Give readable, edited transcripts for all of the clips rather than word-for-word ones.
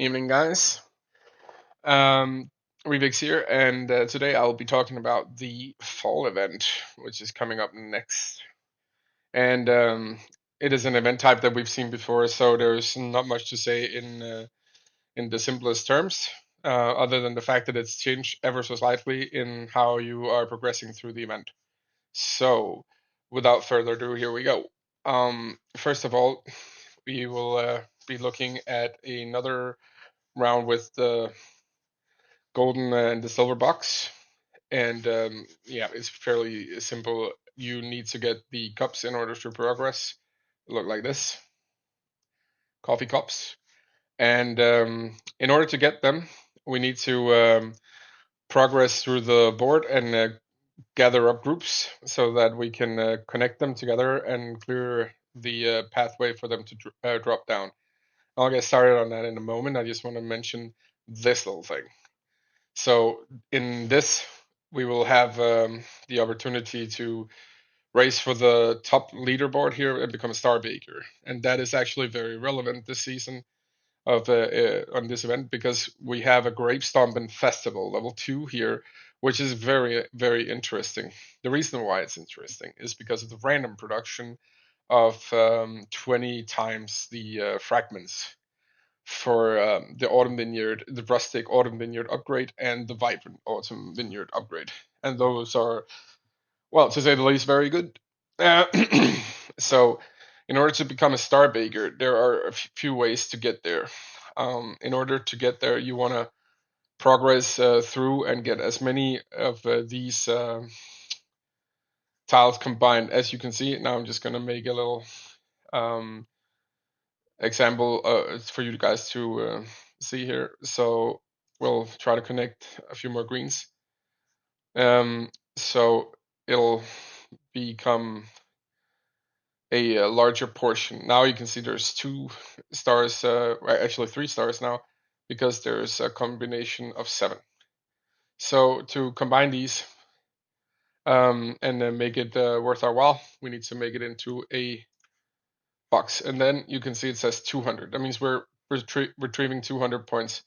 Evening, guys. Um, Revix here, and today I'll be talking about the fall event, which is coming up next. And it is an event type that we've seen before, so there's not much to say in the simplest terms, other than the fact that it's changed ever so slightly in how you are progressing through the event. So, without further ado, here we go. First of all, we will be looking at another round with the golden and the silver box. And yeah, it's fairly simple. You need to get the cups in order to progress. Look like this, coffee cups. And in order to get them, we need to progress through the board and gather up groups so that we can connect them together and clear the pathway for them to drop down. I'll get started on that in a moment. I just want to mention this little thing. So in this, we will have the opportunity to race for the top leaderboard here and become a star baker, and that is actually very relevant this season of on this event because we have a grape stomping festival level 2 here, which is very interesting. The reason why it's interesting is because of the random production of 20 times the fragments for the Autumn Vineyard, the Rustic Autumn Vineyard upgrade, and the Vibrant Autumn Vineyard upgrade. And those are, well, to say the least, very good. Uh, so, in order to become a star baker, there are a few ways to get there. In order to get there, you want to progress through and get as many of these tiles combined as you can see. Now, I'm just going to make a little um, example for you guys to see here. So we'll try to connect a few more greens. So it'll become a larger portion. Now you can see there's 2 stars, actually 3 stars now, because there's a combination of 7. So to combine these and then make it worth our while, we need to make it into a box. And then you can see it says 200. That means we're retrieving 200 points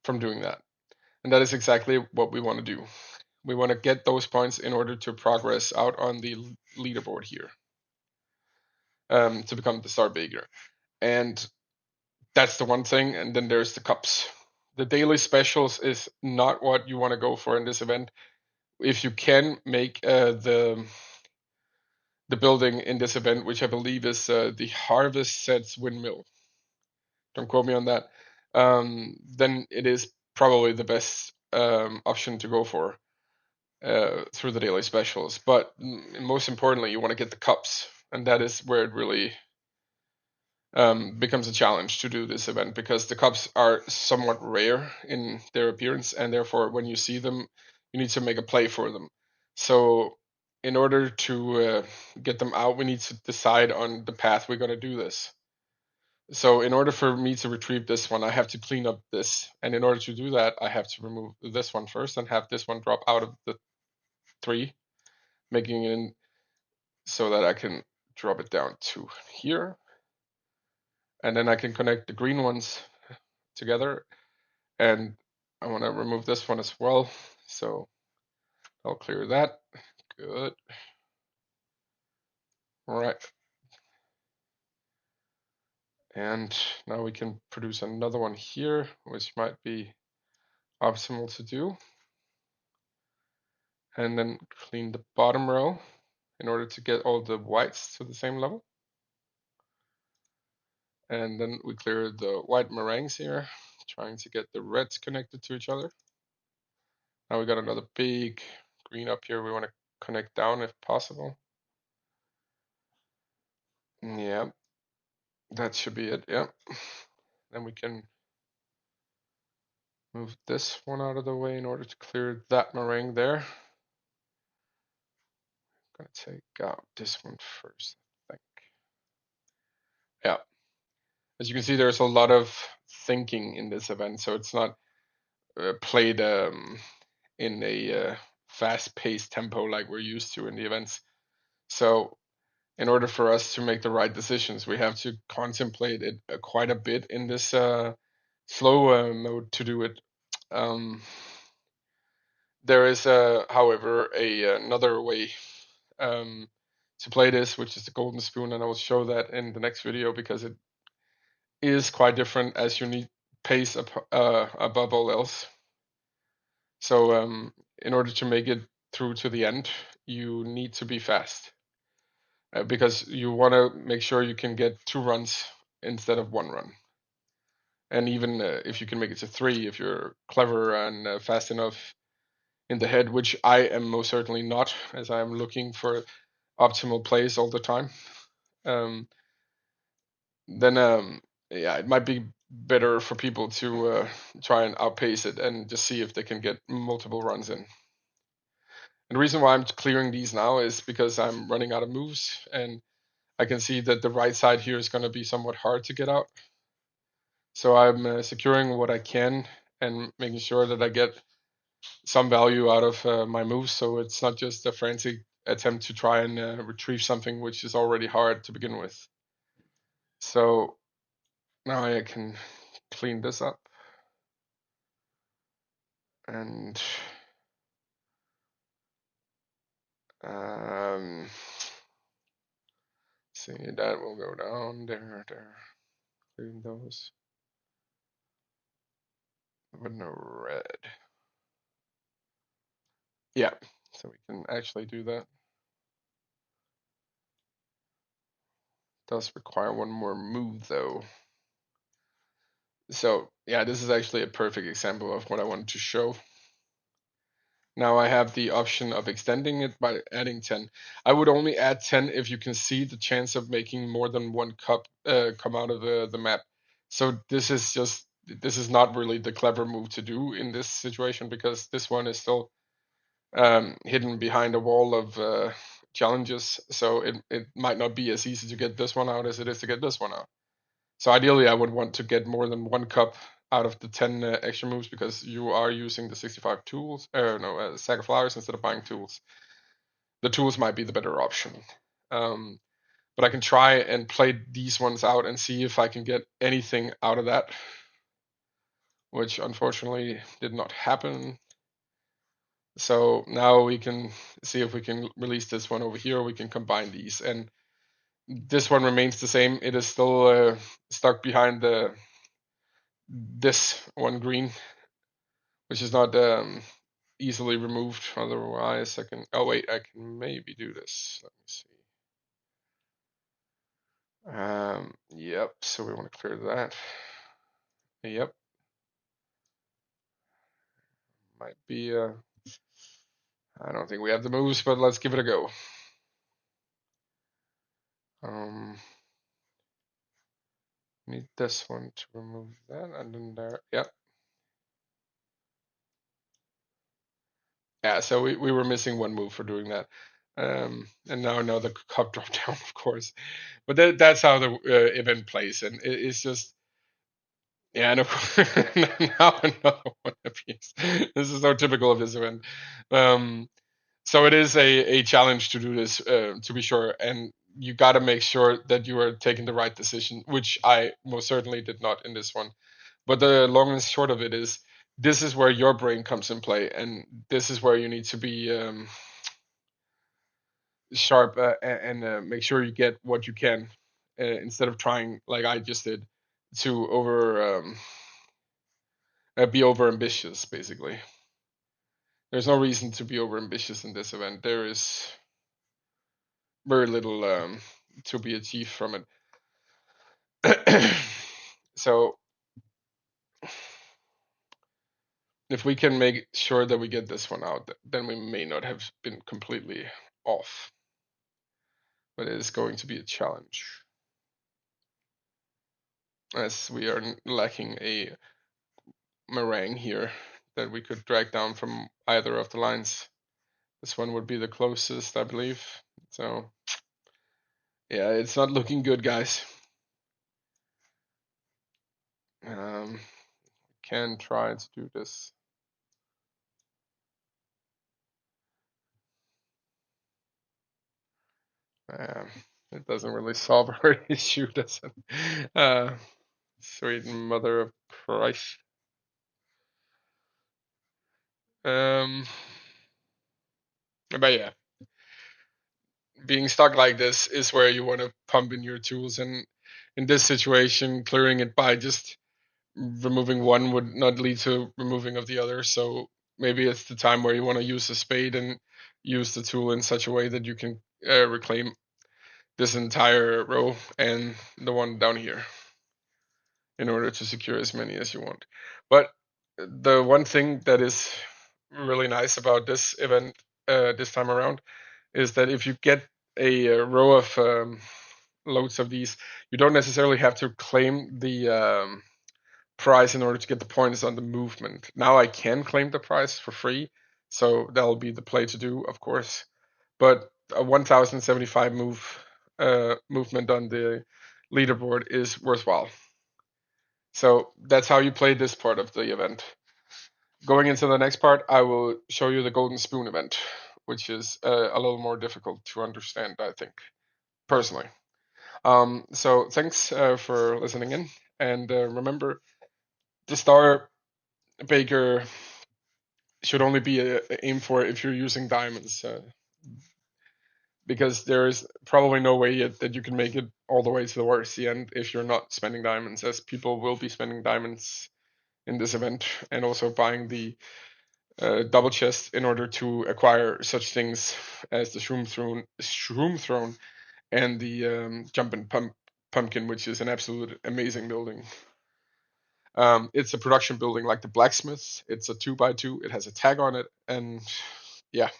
from doing that. And that is exactly what we want to do. We want to get those points in order to progress out on the leaderboard here to become the star baker. And that's the one thing. And then there's the cups. The daily specials is not what you want to go for in this event. If you can make the building in this event, which I believe is the Harvest Sets Windmill, don't quote me on that, then it is probably the best option to go for through the daily specials. But most importantly, you want to get the cups, and that is where it really becomes a challenge to do this event because the cups are somewhat rare in their appearance, and therefore, when you see them, you need to make a play for them. So, in order to get them out, we need to decide on the path we're going to do this. So in order for me to retrieve this one, I have to clean up this. And in order to do that, I have to remove this one first and have this one drop out of the 3, making it so that I can drop it down to here. And then I can connect the green ones together. And I want to remove this one as well. So I'll clear that. Good. All right. And now we can produce another one here, which might be optimal to do. And then clean the bottom row in order to get all the whites to the same level. And then we clear the white meringues here, trying to get the reds connected to each other. Now we got another big green up here we want to connect down if possible. Yeah, that should be it, yeah. Then we can move this one out of the way in order to clear that meringue there. I'm gonna take out this one first, I think. Yeah, as you can see, there's a lot of thinking in this event, so it's not played in a fast-paced tempo like we're used to in the events. So, in order for us to make the right decisions, we have to contemplate it quite a bit in this flow mode to do it. Um, there is, however, another way um, to play this, which is the golden spoon, and I will show that in the next video because it is quite different as you need pace above all else. So in order to make it through to the end, you need to be fast because you want to make sure you can get 2 runs instead of 1 run. And even if you can make it to 3, if you're clever and fast enough in the head, which I am most certainly not, as I'm looking for optimal plays all the time, um, then yeah, it might be better for people to try and outpace it and just see if they can get multiple runs in. And the reason why I'm clearing these now is because I'm running out of moves, and I can see that the right side here is going to be somewhat hard to get out. So I'm securing what I can and making sure that I get some value out of my moves, so it's not just a frantic attempt to try and retrieve something which is already hard to begin with. So now I can clean this up and see, that will go down there, clean those with no red. Yeah, so we can actually do that. Does require one more move though. So yeah, this is actually a perfect example of what I wanted to show. Now I have the option of extending it by adding 10. I would only add 10 if you can see the chance of making more than one cup come out of the map. So this is not really the clever move to do in this situation because this one is still hidden behind a wall of challenges. So it might not be as easy to get this one out as it is to get this one out. So ideally, I would want to get more than one cup out of the 10 extra moves because you are using the 65 tools, no, sack of flowers instead of buying tools. The tools might be the better option. Um, but I can try and play these ones out and see if I can get anything out of that, which unfortunately did not happen. So now we can see if we can release this one over here. We can combine these, and this one remains the same. It is still stuck behind this one green, which is not easily removed. Otherwise, I can. Oh wait, I can maybe do this. Let me see. Yep. So we want to clear that. Yep. Might be. I don't think we have the moves, but let's give it a go. Um, need this one to remove that, and then there. Yep. Yeah. So we were missing one move for doing that. And now another cup drop down, of course. But that's how the event plays, and it's just. Yeah, no, now another one appears. This is so typical of this event. Um, so it is a challenge to do this, to be sure, and you got to make sure that you are taking the right decision, which I most certainly did not in this one. But the long and short of it is, this is where your brain comes in play, and this is where you need to be sharp and make sure you get what you can instead of trying like I just did to be over ambitious, basically. There's no reason to be over ambitious in this event. There is very little to be achieved from it. So if we can make sure that we get this one out, then we may not have been completely off. But it is going to be a challenge, as we are lacking a meringue here that we could drag down from either of the lines. This one would be the closest, I believe. So yeah, it's not looking good, guys. Can try to do this. Uh, it doesn't really solve our issue, does it? Sweet mother of Christ. Um, but yeah, being stuck like this is where you want to pump in your tools, and in this situation, clearing it by just removing one would not lead to removing of the other. So maybe it's the time where you want to use the spade and use the tool in such a way that you can reclaim this entire row and the one down here in order to secure as many as you want. But the one thing that is really nice about this event this time around is that if you get a row of loads of these, you don't necessarily have to claim the prize in order to get the points on the movement. Now I can claim the prize for free, so that'll be the play to do, of course. But a 1075 movement on the leaderboard is worthwhile. So that's how you play this part of the event. Going into the next part, I will show you the Golden Spoon event, which is a little more difficult to understand, I think, personally. So thanks for listening in, and remember, the Star Baker should only be aimed for if you're using diamonds, because there is probably no way yet that you can make it all the way to the end if you're not spending diamonds, as people will be spending diamonds in this event and also buying the double chest in order to acquire such things as the shroom throne, and the jumping pumpkin, which is an absolute amazing building. It's a production building like the blacksmith. It's a 2x2. It has a tag on it, and yeah,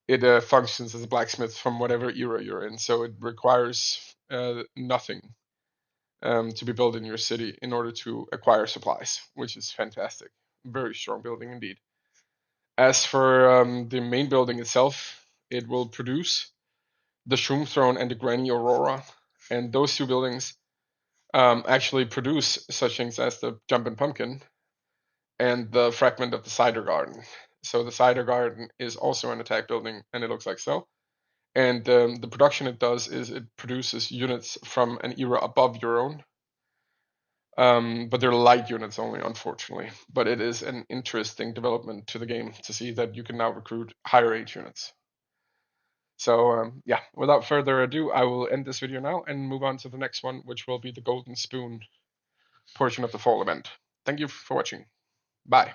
it functions as a blacksmith from whatever era you're in. So it requires nothing to be built in your city in order to acquire supplies, which is fantastic. Very strong building indeed. As for the main building itself, it will produce the Shroom Throne and the Granny Aurora, and those two buildings actually produce such things as the Jumpin' Pumpkin and the Fragment of the Cider Garden. So the Cider Garden is also an attack building, and it looks like so. And the production it does is it produces units from an era above your own. But they're light units only, unfortunately. But it is an interesting development to the game to see that you can now recruit higher age units. So yeah, without further ado, I will end this video now and move on to the next one, which will be the Golden Spoon portion of the fall event. Thank you for watching. Bye.